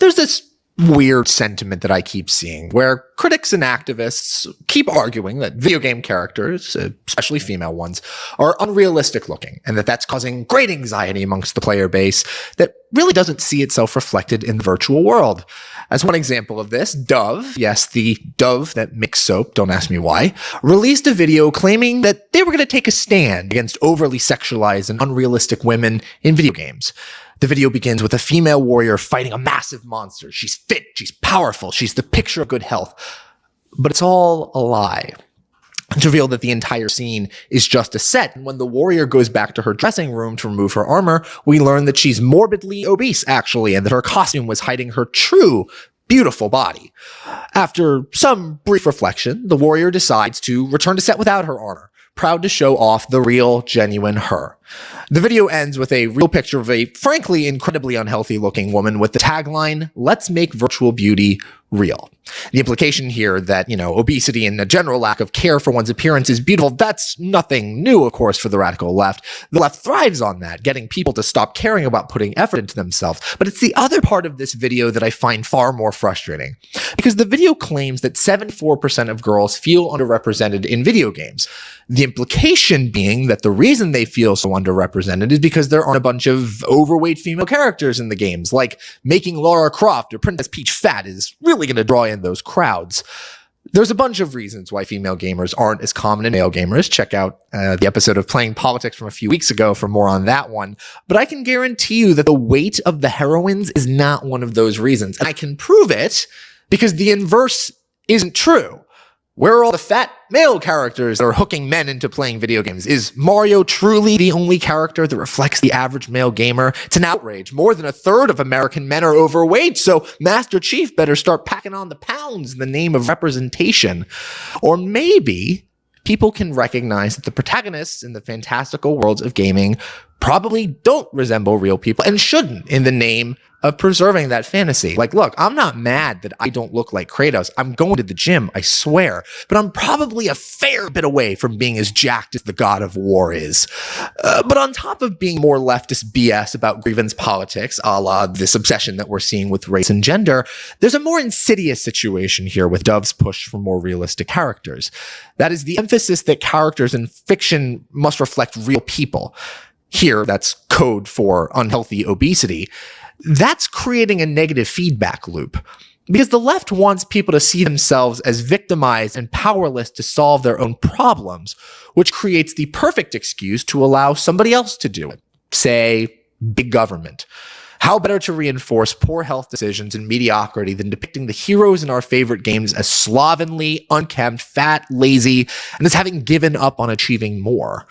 there's this weird sentiment that I keep seeing where critics and activists keep arguing that video game characters, especially female ones, are unrealistic looking and that that's causing great anxiety amongst the player base that really doesn't see itself reflected in the virtual world. As one example of this, Dove, yes, the Dove that makes soap, don't ask me why, released a video claiming that they were going to take a stand against overly sexualized and unrealistic women in video games. The video begins with a female warrior fighting a massive monster. She's fit, she's powerful, she's the picture of good health. But it's all a lie. It's revealed that the entire scene is just a set. And when the warrior goes back to her dressing room to remove her armor, we learn that she's morbidly obese, actually, and that her costume was hiding her true, beautiful body. After some brief reflection, the warrior decides to return to set without her armor, proud to show off the real, genuine her. The video ends with a real picture of a, frankly, incredibly unhealthy-looking woman with the tagline, "Let's make virtual beauty real." The implication here that, obesity and a general lack of care for one's appearance is beautiful, that's nothing new, of course, for the radical left. The left thrives on that, getting people to stop caring about putting effort into themselves. But it's the other part of this video that I find far more frustrating. Because the video claims that 74% of girls feel underrepresented in video games. The implication being that the reason they feel so underrepresented is because there aren't a bunch of overweight female characters in the games, like making Lara Croft or Princess Peach fat is really going to draw in those crowds. There's a bunch of reasons why female gamers aren't as common as male gamers. Check out the episode of Playing Politics from a few weeks ago for more on that one. But I can guarantee you that the weight of the heroines is not one of those reasons. And I can prove it because the inverse isn't true. Where are all the fat male characters that are hooking men into playing video games? Is Mario truly the only character that reflects the average male gamer? It's an outrage. More than a third of American men are overweight, so Master Chief better start packing on the pounds in the name of representation. Or maybe people can recognize that the protagonists in the fantastical worlds of gaming probably don't resemble real people and shouldn't in the name of preserving that fantasy. Like, look, I'm not mad that I don't look like Kratos. I'm going to the gym, I swear. But I'm probably a fair bit away from being as jacked as the god of war is. But on top of being more leftist BS about grievance politics, a la this obsession that we're seeing with race and gender, there's a more insidious situation here with Dove's push for more realistic characters. That is the emphasis that characters in fiction must reflect real people. Here, that's code for unhealthy obesity. That's creating a negative feedback loop because the left wants people to see themselves as victimized and powerless to solve their own problems, which creates the perfect excuse to allow somebody else to do it. Say, big government. How better to reinforce poor health decisions and mediocrity than depicting the heroes in our favorite games as slovenly, unkempt, fat, lazy, and as having given up on achieving more?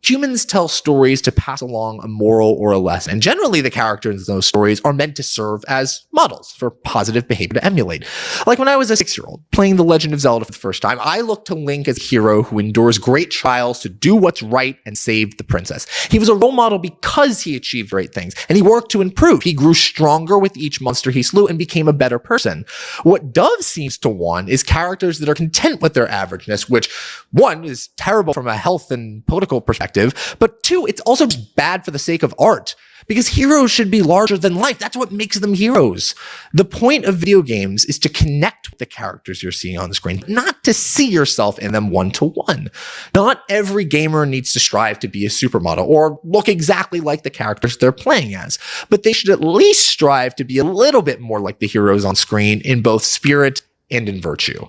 Humans tell stories to pass along a moral or a lesson, and generally the characters in those stories are meant to serve as models for positive behavior to emulate. Like when I was a 6-year-old playing The Legend of Zelda for the first time, I looked to Link as a hero who endures great trials to do what's right and save the princess. He was a role model because he achieved great things, and he worked to improve. He grew stronger with each monster he slew and became a better person. What Dove seems to want is characters that are content with their averageness, which, one, is terrible from a health and political perspective, but two, it's also just bad for the sake of art. Because heroes should be larger than life. That's what makes them heroes. The point of video games is to connect with the characters you're seeing on the screen, not to see yourself in them one-to-one. Not every gamer needs to strive to be a supermodel or look exactly like the characters they're playing as, but they should at least strive to be a little bit more like the heroes on screen in both spirit and in virtue.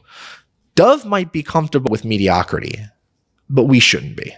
Dove might be comfortable with mediocrity, but we shouldn't be.